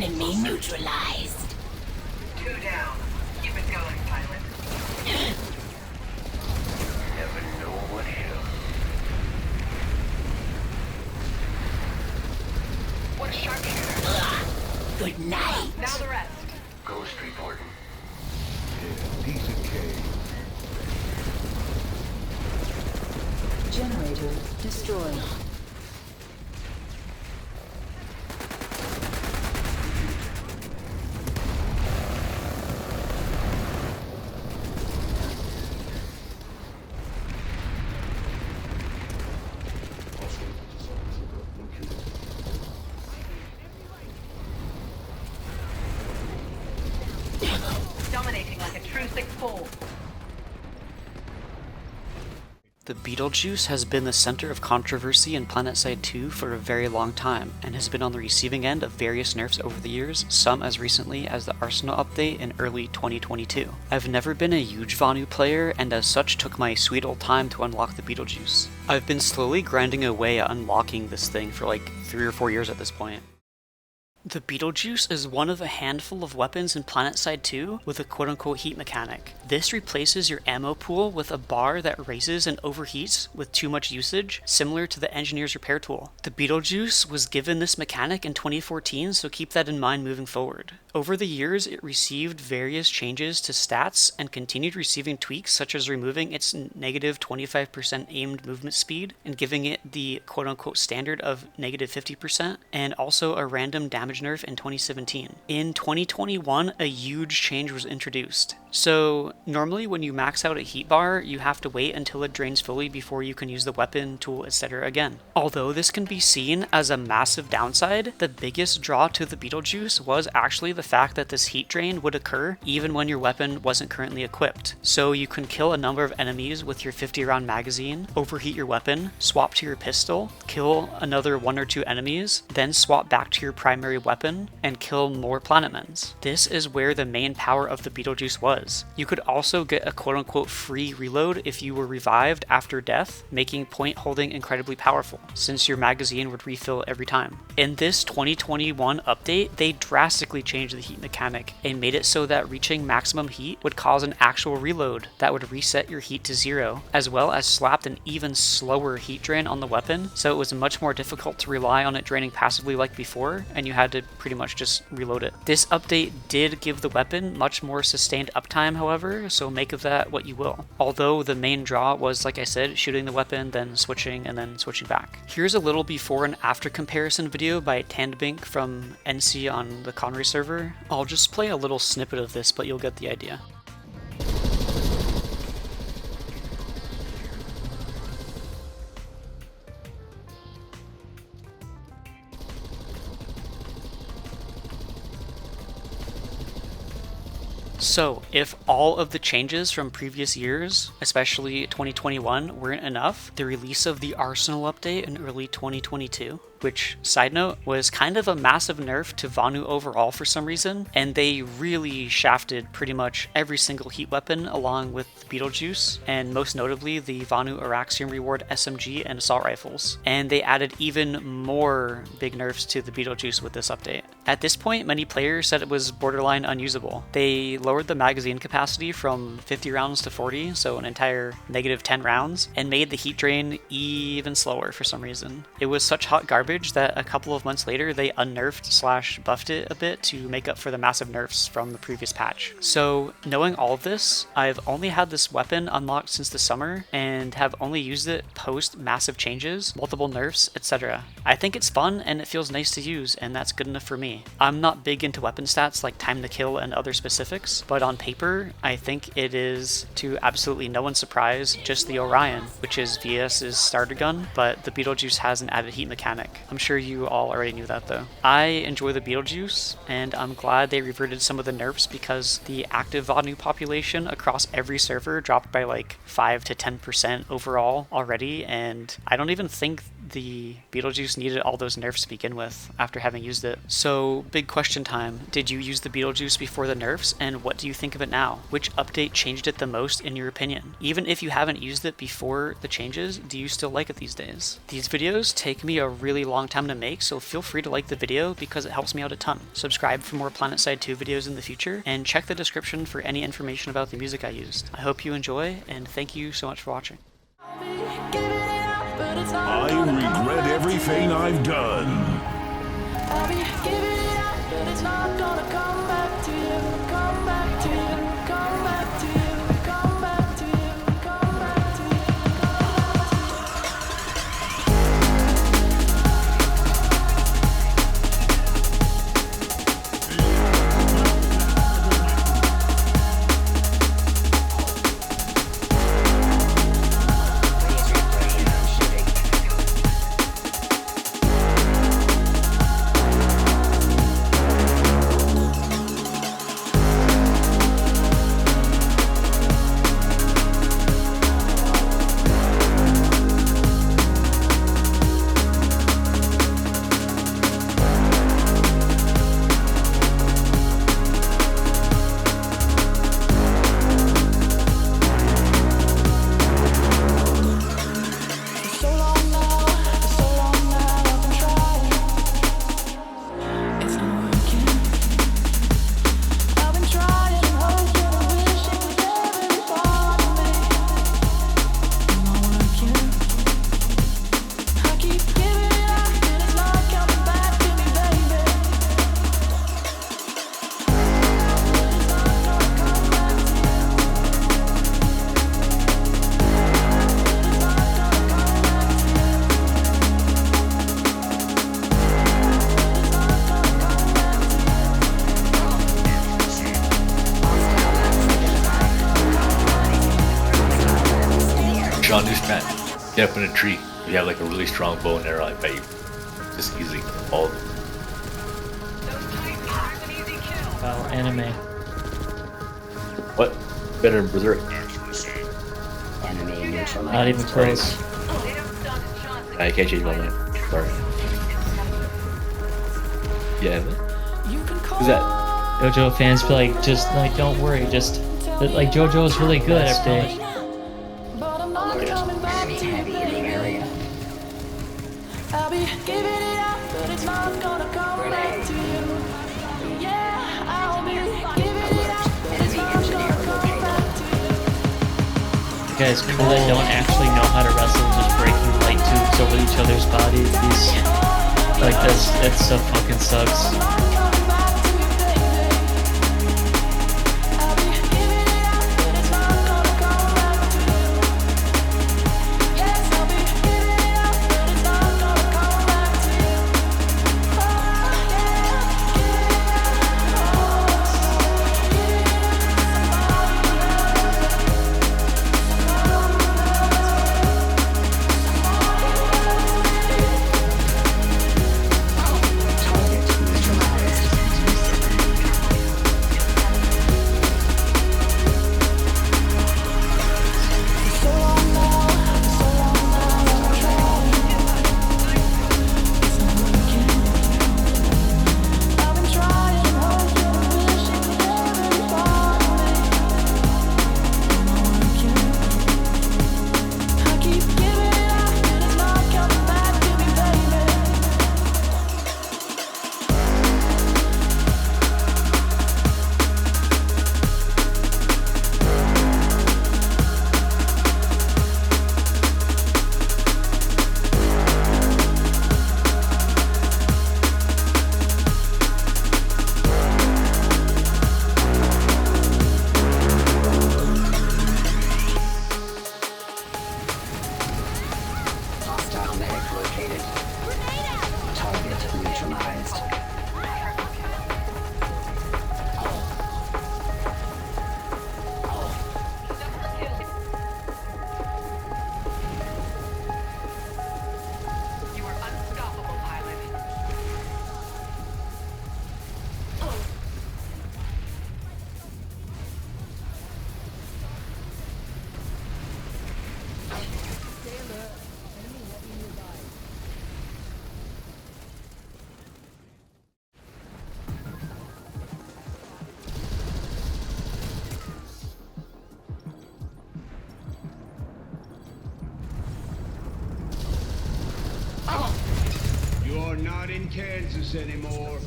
Enemy neutralized. 2 down. Keep it going, pilot. Never know what hit 'em. What a sharpshooter. Good night. Now the rest. Ghost reporting. Yeah, decent cave. Generator destroyed. Dominating like a true 6-4. The Betelgeuse has been the center of controversy in PlanetSide 2 for a very long time, and has been on the receiving end of various nerfs over the years, some as recently as the Arsenal update in early 2022. I've never been a huge Vanu player, and as such took my sweet old time to unlock the Betelgeuse. I've been slowly grinding away at unlocking this thing for like 3 or 4 years at this point. The Betelgeuse is one of a handful of weapons in PlanetSide 2 with a quote-unquote heat mechanic. This replaces your ammo pool with a bar that raises and overheats with too much usage, similar to the engineer's repair tool. The Betelgeuse was given this mechanic in 2014, so keep that in mind moving forward. Over the years, it received various changes to stats and continued receiving tweaks such as removing its negative 25% aimed movement speed and giving it the quote-unquote standard of negative 50%, and also a random damage nerf in 2017. In 2021, a huge change was introduced. So normally when you max out a heat bar, you have to wait until it drains fully before you can use the weapon, tool, etc. again. Although this can be seen as a massive downside, the biggest draw to the Betelgeuse was actually the fact that this heat drain would occur even when your weapon wasn't currently equipped. So you can kill a number of enemies with your 50 round magazine, overheat your weapon, swap to your pistol, kill another 1 or 2 enemies, then swap back to your primary weapon and kill more planetmens. This is where the main power of the Betelgeuse was. You could also get a quote-unquote free reload if you were revived after death, making point holding incredibly powerful, since your magazine would refill every time. In this 2021 update, they drastically changed the heat mechanic and made it so that reaching maximum heat would cause an actual reload that would reset your heat to 0, as well as slapped an even slower heat drain on the weapon, so it was much more difficult to rely on it draining passively like before, and you had to pretty much just reload it. This update did give the weapon much more sustained uptime, however, so make of that what you will. Although the main draw was, like I said, shooting the weapon, then switching, and then switching back. Here's a little before and after comparison video by Tandbink from NC on the Connery server. I'll just play a little snippet of this, but you'll get the idea. So, if all of the changes from previous years, especially 2021, weren't enough, the release of the Arsenal update in early 2022, which, side note, was kind of a massive nerf to Vanu overall for some reason, and they really shafted pretty much every single heat weapon along with Betelgeuse, and most notably the Vanu Auraxium reward SMG and assault rifles. And they added even more big nerfs to the Betelgeuse with this update. At this point, many players said it was borderline unusable. They lowered the magazine capacity from 50 rounds to 40, so an entire negative 10 rounds, and made the heat drain even slower for some reason. It was such hot garbage that a couple of months later they unnerfed / buffed it a bit to make up for the massive nerfs from the previous patch. So knowing all of this, I've only had this weapon unlocked since the summer and have only used it post massive changes, multiple nerfs, etc. I think it's fun and it feels nice to use, and that's good enough for me. I'm not big into weapon stats like time to kill and other specifics, but on paper I think it is, to absolutely no one's surprise, just the Orion, which is VS's starter gun, but the Betelgeuse has an added heat mechanic. I'm sure you all already knew that though. I enjoy the Betelgeuse, and I'm glad they reverted some of the nerfs because the active Vanu population across every server dropped by like 5 to 10% overall already, and I don't even think the Betelgeuse needed all those nerfs to begin with after having used it. So, big question time. Did you use the Betelgeuse before the nerfs, and what do you think of it now? Which update changed it the most in your opinion? Even if you haven't used it before the changes, do you still like it these days? These videos take me a really long time to make, so feel free to like the video because it helps me out a ton. Subscribe for more PlanetSide 2 videos in the future, and check the description for any information about the music I used. I hope you enjoy, and thank you so much for watching. I regret everything I've done. I'll be giving it up, but it's not gonna come back to you, come back to you, come back to you, come back to you, come back to you, Johnston, get up in a tree. If you have like a really strong bow and arrow, I bet you just easily all. Wow, anime. What? Better than Berserk. Enemy neutralized. Not even close. I can't change my mind. Sorry. Yeah. Who's that? JoJo fans be like, just like, don't worry, just like JoJo is really good every day. but I'm not coming back to you, Heavy in the area. I'll be giving it up, but it's not gonna come back to you. Yeah, I'll be giving it up, but it's not gonna come back to you. You guys, people that don't actually know how to wrestle just breaking light tubes over each other's bodies. These, like this, that stuff fucking sucks. not in Kansas anymore.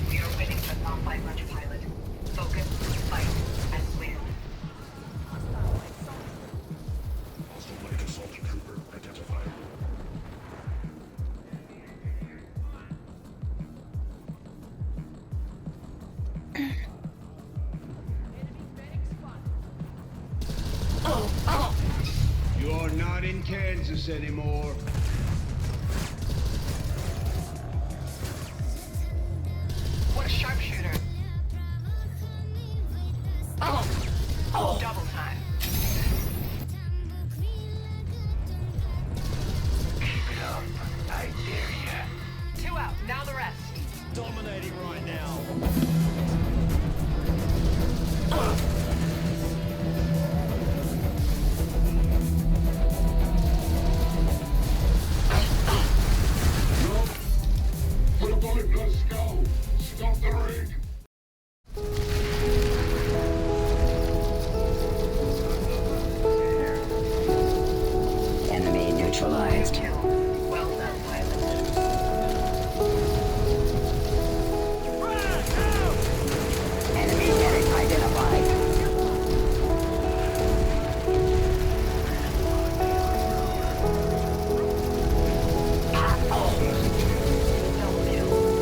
We are winning, but not by much, pilot. Focus, fight, and win. Hostile light assault trooper identified. You are not in Kansas anymore. What a sharpshooter. Double time. Keep it up. I dare ya. 2 out, now the rest. Dominating right now. Put a bullet, let's go. Stop the rig. Enemy neutralized. Kill. Well done, pilot. Enemy medic identified. Double kill.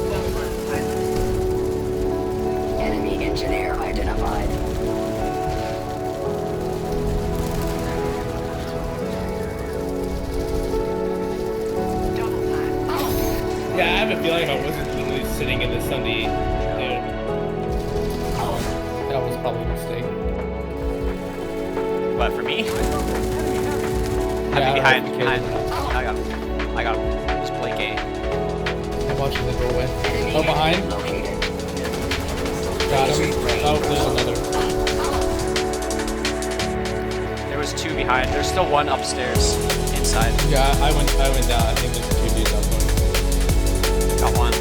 Well done, pilot. Enemy engineer identified. Double time. Yeah, I have a feeling if I wasn't literally sitting in the Sunday, that was probably a mistake. What, for me? Yeah, behind. okay. I got him. Just Blake A. I'm watching the doorway. Oh, behind. Located. Got him. Oh, there's another. There was 2 behind. There's still 1 upstairs, inside. Yeah, I went down. I think there's 2 dudes up there. Got 1.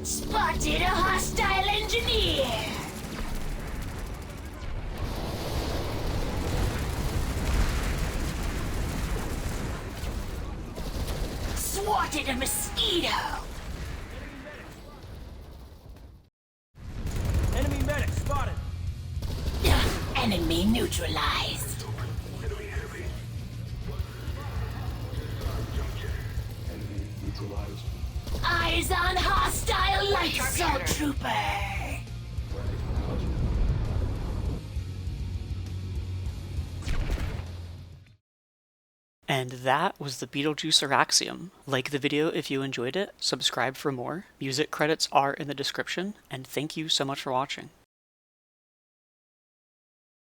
Spotted a hostile engineer! Swatted a mosquito! Enemy medic spotted. Enemy neutralized. Eyes on hostile light assault trooper! And that was the Betelgeuse Auraxium. Like the video if you enjoyed it, subscribe for more. Music credits are in the description, and thank you so much for watching.